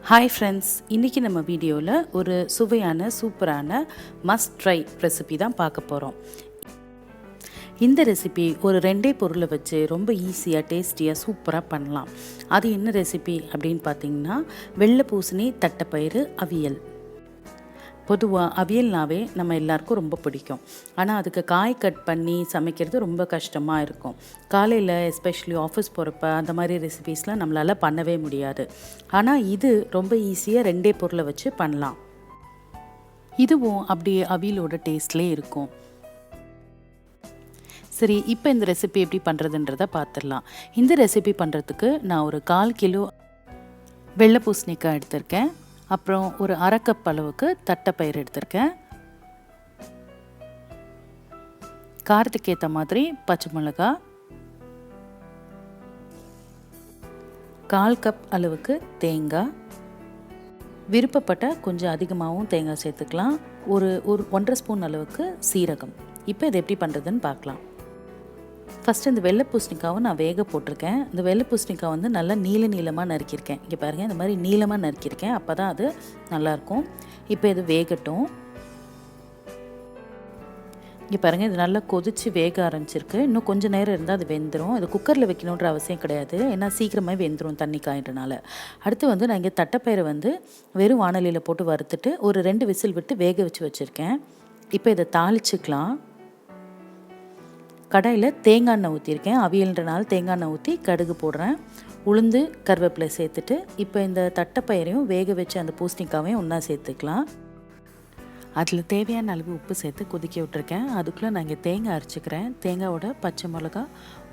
Hi friends, இன்றைக்கி நம்ம வீடியோவில் ஒரு சுவையான சூப்பரான மஸ்ட் ட்ரை ரெசிபி தான் பார்க்க போகிறோம். இந்த ரெசிபி ஒரு ரெண்டே பொருளை வச்சு ரொம்ப ஈஸியாக டேஸ்டியாக சூப்பராக பண்ணலாம். அது என்ன ரெசிபி அப்படின்னு பார்த்தீங்கன்னா, வெள்ளை பூசணி தட்டைப்பயிறு அவியல். பொதுவாக அவியல்னாவே நம்ம எல்லாருக்கும் ரொம்ப பிடிக்கும். ஆனால் அதுக்கு காய் கட் பண்ணி சமைக்கிறது ரொம்ப கஷ்டமாக இருக்கும். காலையில் எஸ்பெஷலி ஆஃபீஸ் போகிறப்ப அந்த மாதிரி ரெசிபீஸ்லாம் நம்மளால் பண்ணவே முடியாது. ஆனால் இது ரொம்ப ஈஸியாக ரெண்டே பொருளை வச்சு பண்ணலாம். இதுவும் அப்படியே அவியலோட டேஸ்ட்லேயே இருக்கும். சரி, இப்போ இந்த ரெசிபி எப்படி பண்ணுறதுன்றதை பார்த்துடலாம். இந்த ரெசிபி பண்ணுறதுக்கு நான் ஒரு 1/4 கிலோ வெள்ளை பூசணிக்காய் எடுத்திருக்கேன். அப்புறம் ஒரு 1/2 கப் அளவுக்கு தட்டைப்பயிறு எடுத்திருக்கேன். காரத்துக்கு ஏற்ற மாதிரி பச்சை மிளகா, 1/4 கப் அளவுக்கு தேங்காய், விருப்பப்பட்ட கொஞ்சம் அதிகமாகவும் தேங்காய் சேர்த்துக்கலாம். ஒரு 1.5 ஸ்பூன் அளவுக்கு சீரகம். இப்போ இதை எப்படி பண்ணுறதுன்னு பார்க்கலாம். ஃபஸ்ட்டு இந்த வெள்ளை பூசணிக்காவை நான் வேக போட்டிருக்கேன். இந்த வெள்ளை பூசணிக்காய் வந்து நல்லா நீளமாக நறுக்கியிருக்கேன். இங்கே பாருங்கள், இந்த மாதிரி நீளமாக நறுக்கியிருக்கேன். அப்போ தான் அது நல்லாயிருக்கும். இப்போ இது வேகட்டும். இங்கே பாருங்கள், இது நல்லா கொதித்து வேக ஆரம்பிச்சிருக்கு. இன்னும் கொஞ்சம் நேரம் இருந்தால் அது வெந்துடும். இது குக்கரில் வைக்கணுன்ற அவசியம் கிடையாது, ஏன்னா சீக்கிரமாக வெந்துடும் தண்ணி காயின்றனால. அடுத்து வந்து நான் இங்கே தட்டைப்பயிரை வந்து வெறும் வாணலியில் போட்டு வறுத்துட்டு ஒரு 2 விசில் விட்டு வேக வச்சுருக்கேன். இப்போ இதை தாளிச்சுக்கலாம். கடாயில் தேங்காய் எண்ணெய் ஊற்றிருக்கேன். அவியல்ன்றனால தேங்காய் எண்ணெய் ஊற்றி கடுகு போடுறேன். உளுந்து கருவேப்பிலை சேர்த்துட்டு இப்போ இந்த தட்டைப்பயிரையும் வேக வச்சு அந்த பூசணிக்காவையும் ஒன்றா சேர்த்துக்கலாம். அதில் தேவையான அளவு உப்பு சேர்த்து கொதிக்க விட்டுருக்கேன். அதுக்குள்ளே நான் இங்கே தேங்காய் அரைச்சிக்கிறேன். தேங்காயோட பச்சை மிளகா,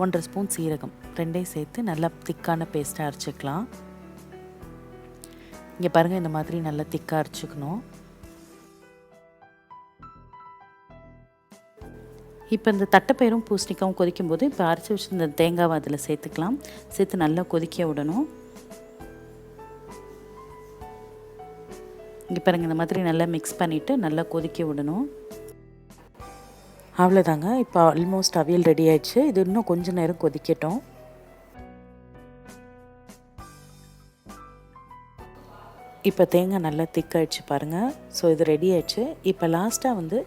1.5 ஸ்பூன் சீரகம் ரெண்டையும் சேர்த்து நல்லா திக்கான பேஸ்ட்டாக அரைச்சிக்கலாம். இங்கே பாருங்கள், இந்த மாதிரி நல்லா திக்காக அரைச்சிக்கணும். இப்போ இந்த தட்டைப்பயிரும் பூசணிக்காவும் கொதிக்கும்போது இப்போ அரைச்சி வச்சு இந்த தேங்காவை அதில் சேர்த்துக்கலாம். சேர்த்து நல்லா கொதிக்க விடணும். இங்கே பாருங்கள், இந்த மாதிரி நல்லா மிக்ஸ் பண்ணிவிட்டு நல்லா கொதிக்க விடணும். அவ்வளோதாங்க, இப்போ ஆல்மோஸ்ட் அவியல் ரெடி ஆயிடுச்சு. இது இன்னும் கொஞ்சம் நேரம் கொதிக்கட்டும். இப்போ தேங்காய் நல்லா திக்காயிடுச்சு பாருங்கள். ஸோ இது ரெடி ஆயிடுச்சு. இப்போ லாஸ்ட்டாக வந்து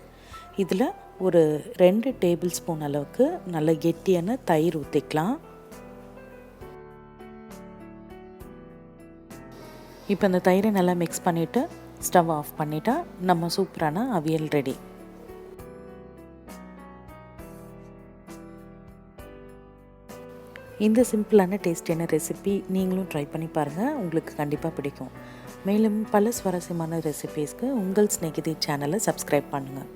இதில் ஒரு 2 டேபிள் ஸ்பூன் அளவுக்கு நல்ல கெட்டியான தயிர் ஊற்றிக்கலாம். இப்போ இந்த தயிரை நல்லா மிக்ஸ் பண்ணிவிட்டு ஸ்டவ் ஆஃப் பண்ணிட்டா நம்ம சூப்பரான அவியல் ரெடி. இந்த சிம்பிளான டேஸ்டியான ரெசிபி நீங்களும் ட்ரை பண்ணி பாருங்கள், உங்களுக்கு கண்டிப்பாக பிடிக்கும். மேலும் பல சுவாரஸ்யமான ரெசிபீஸ்க்கு உங்கள் ஸ்நேகிதி சேனலை சப்ஸ்கிரைப் பண்ணுங்கள்.